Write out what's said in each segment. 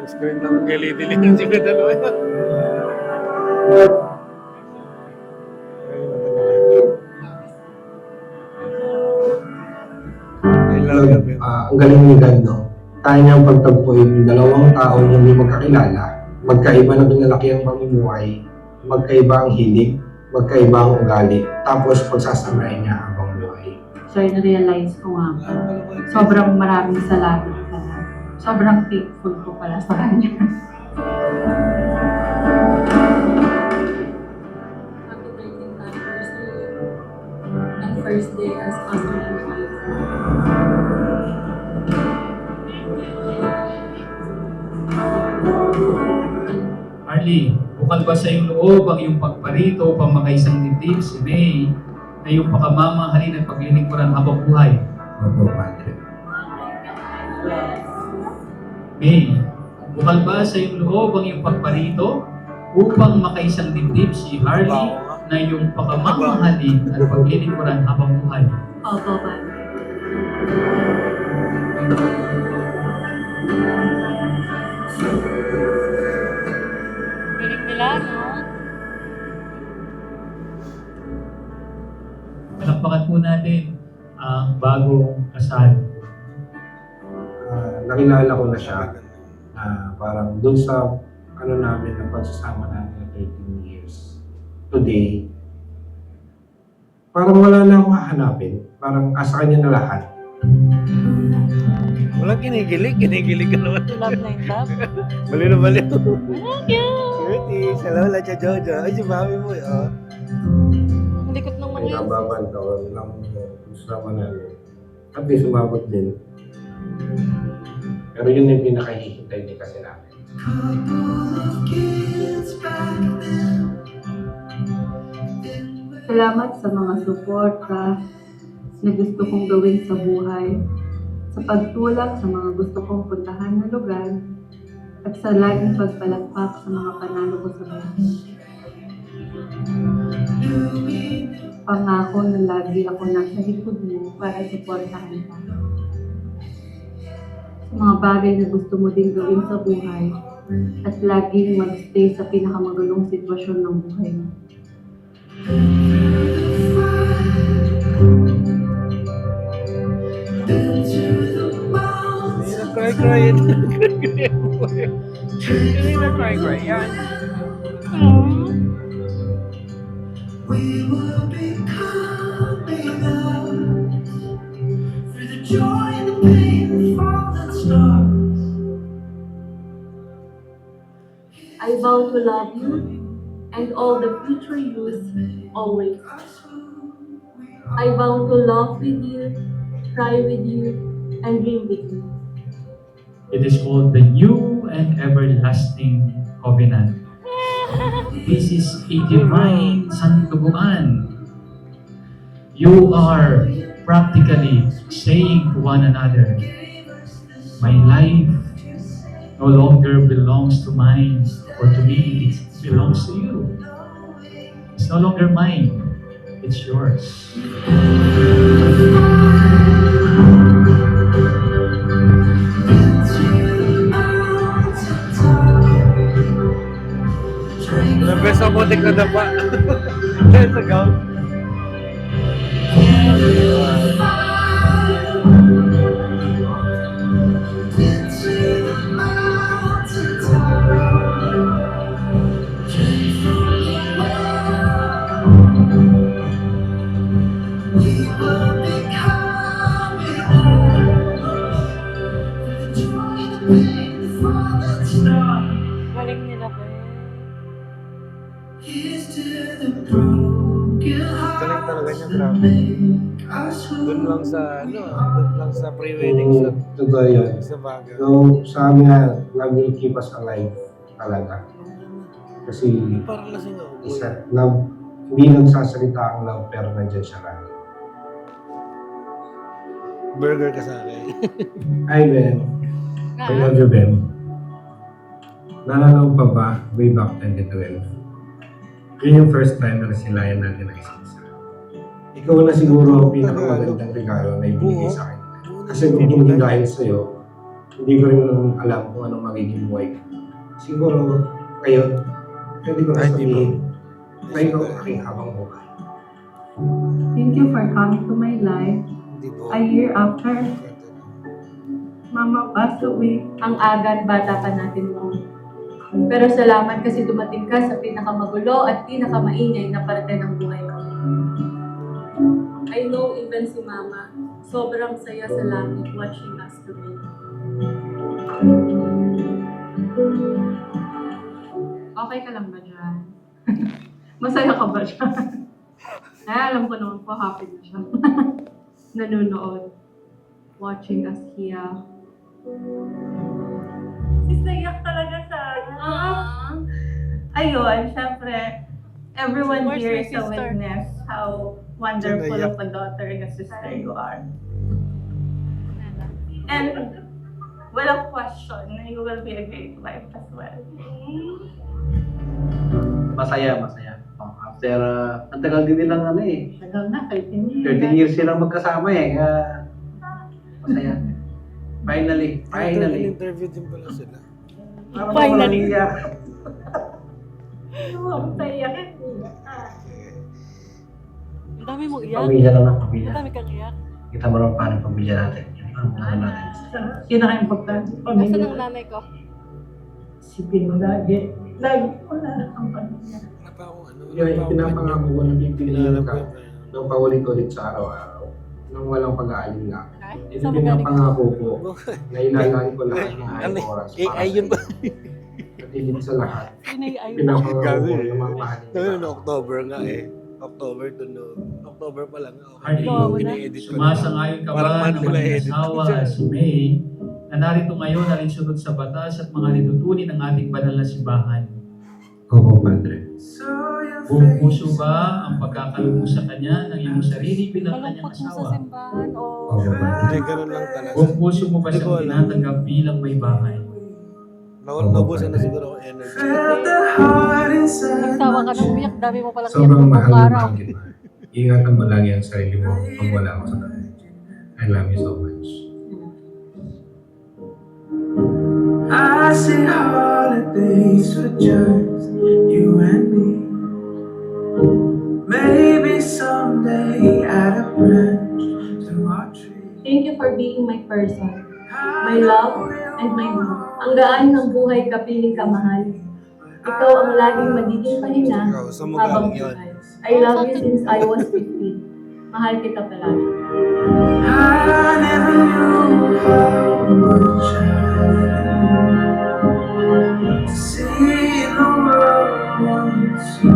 Screen na mag-LED-LED yung sila dalawa yan. I love you, babe. Ang galing ni God, no? Kaya niyang pagtagpuin yung dalawang taong hindi magkakilala, magkaiba na pinalaki ang pamumuhay, magkaiba ang hilig, magkaiba ang ugali, tapos pagsasamahin niya habang buhay. So, na-realize ko nga po, sobrang maraming salamat pala. Sobrang thankful ko pala sa kanya. Happy 13th anniversary and first day as husband and wife. Arlie, bukal ba sa iyong loob ang iyong pagparito upang makaisang dibdib si May na iyong pakamamahalin at paglilingkuran habang buhay? Opo, Padre. May, bukal ba sa iyong loob ang iyong pagparito upang makaisang dibdib si Harley na iyong pakamamahalin at paglilingkuran habang buhay? Opo, Padre. Galing nila, no? Palakpakan po natin ang bagong kasal. Nakilala ko na siya parang dun sa namin na pagsasama natin na 13 years. Today, parang wala na akong hahanapin. Parang asa kanya na lahat. Walang kinikilig ka naman. Love na yung love. Bali na bali. Thank you! Cutie, sa lola, cha Jojo. Ay, si mami mo, oh. Ang likot naman May yun. nababal taon ng usama namin. At di sumabot din. Pero yun yung pinakahihintay din kasi namin. Salamat sa mga suporta na gusto kong gawin sa buhay, sa pagtulak sa mga gusto kong puntahan na lugar, at sa laging pagpalakpak sa mga panalo ko sa buhay. Pangako na lagi ako nasa likod mo para suportahan ka. Sa mga bagay na gusto mo din gawin sa buhay, at laging mag-stay sa pinakamagulong sitwasyon ng buhay mo. Cry. Hindi na cry. Yan. We will be coming up through the joy and the pain, the fallen stars. I vow to love you and all the future yous always. I vow to laugh with you, cry with you, and dream with you. It is called the New and Everlasting Covenant. This is a divine santubuan. You are practically saying to one another, my life no longer belongs to mine or to me, it belongs to you. It's no longer mine, it's yours. The best of motik na dapa. Let's go. Galing nila ko. Galing talaga niya, grabe. Doon lang sa pre-wedding shot. Totoo yun. Sa Baguio. So, sa amin nga, love will keep us alive talaga. Kasi, Parang lasing ako. love, hindi nagsasalita ang love, pero nandiyan siya lang. Burger ka sa akin. Hi, Ben. I love you, Ben. Nalalaw pa ba, way back 2012? Yun yung first time na nasilayan natin ang isa't isa. Ikaw na siguro ang pinakamagandang regalo na ibigay sa akin. Kasi kung hindi dahil sa'yo, Hindi ko rin alam kung anong magiging buhay ko. Siguro, ngayon, pwede ko na Ay, di ba? sabihin na ikaw ang aking habang buhay. Thank you for coming to my life. Hindi po. A year after Mama passed away. Ang aga at bata pa natin mo. Pero salamat kasi dumating ka sa pinakamagulo at pinakamaingay na parte ng buhay ko. I know even si Mama, sobrang saya sa langit watching us today. Okay ka lang ba dyan? Masaya ka ba dyan? Ay, alam ko naman po, happy na siya. Nanonood. Watching us here. Isayak talaga sa ayun, syempre, everyone Where's here your is a sister? witness how wonderful of a daughter and a sister you are. And without question, you will be a great wife as well. Masaya. After, ang tagal din nilang ano eh. Tagal na, 13 years. 13 years silang magkasama eh. Kaya, masaya. Finally. Interview din pala sila. Parang Finally. walang iyak. Ang saya. Ang dami mong iyak. Pamilya lang ng pamilya. Ang dami kang iyak. Kita mo lang paano yung pamilya natin. Yun ang ano natin. Pinaka-importante, Nasaan pamilya. ang nanay ko? Isipin mo lagi. Lagi ko na ang pamilya. Wala pa akong ano. Yung pinapangako ko na pipiliin Pinangarap ka ko. ng paulit-ulit sa araw-araw nang walang pag-aalin lang. Ay, Ito saan mo galing? pinapangako ko na ilalaan ko lahat ng Ano aking eh? oras Eh, para ayun sa ba? iyo. At higit sa lahat, Sino yung ayaw? pinapangako ko Gagawin. na mamahalin Sabi kita. na October nga eh. October to no. October pa lang. Hardy, Ine-edit ko na. Sumasang-ayon ka Parang ba man na nila maging edit. asawa si May na narito ngayon alinsunod sa batas at mga linutunin ng ating banal na simbahan? Oo, Padre. Buong puso ba ang pagkakaloob mo sa kanya ng iyong sarili bilang kanyang Malungkot mo sa asawa? simbahan o... Oo, Padre. Hindi, ganun lang talaga. Buong puso mo ba Hindi ko siyang alam. tinatanggap bilang may bahay? Naubusan na siguro ako energy. Nagsawa ka ng umiyak, dami mo palang iyak Sobrang ng mahal buong na araw. mahal kita. Ingatan mo lagi ang sarili mo pag wala ako sa tabi. I love you so much. I see holidays for just you and me. Maybe someday add a branch to our tree. Thank you for being my person, my love, and my mom. Ang gaan ng buhay kapiling ka mahal. Ikaw ang laging magiging pahinga Ikaw, saan mo habang galing yun? buhay. I love you since I was 15. Mahal kita palagi. I never knew how much I see in the world once you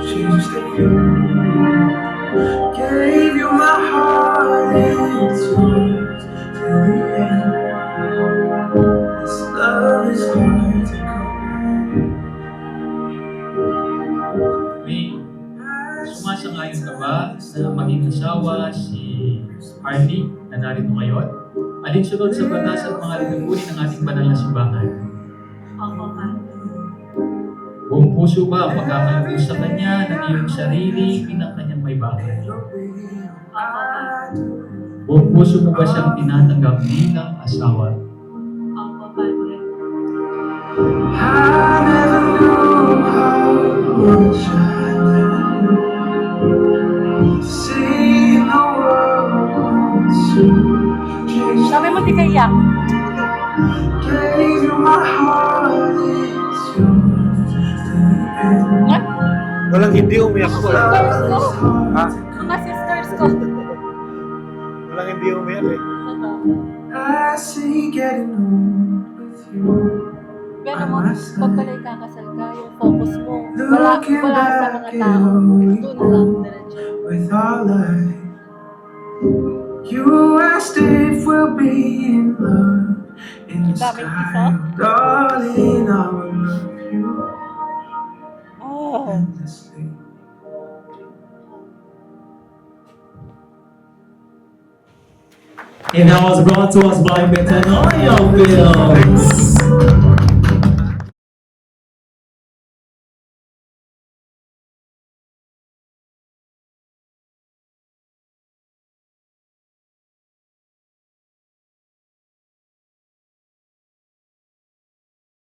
changed the view. Gave you my heart, it's yours till the end. This love is hard to comprehend. May, sumasang-ayon ka ba na maging asawa si Harley na narito ngayon? Alinsunod sa batas at mga linutunin ng ating banal na simbahan? Ako ka. Buong puso ba ang pagkakaloob mo sa kanya ng iyong sarili bilang kanyang may bahay? Buong puso mo ba siyang tinatanggap bilang asawa? Ako, Padre. I never knew how much I see the world once you changed. Sabi mo di ka iyak. Gave you my heart, it's yours till the end. Walang hindi umiyak ko. Sisters ko. Ha? Mga sisters ko. Walang hindi umiyak eh. I see getting old with you. Pero mo, pag pala'y kakasal ka, yung focus mo, wala sa mga tao. Doon lang, diretso. With our life, you asked if we'll be in love in the Daming sky. isa. Darling, I will love you Oh. endlessly. And that was brought to us by Metanoia Films.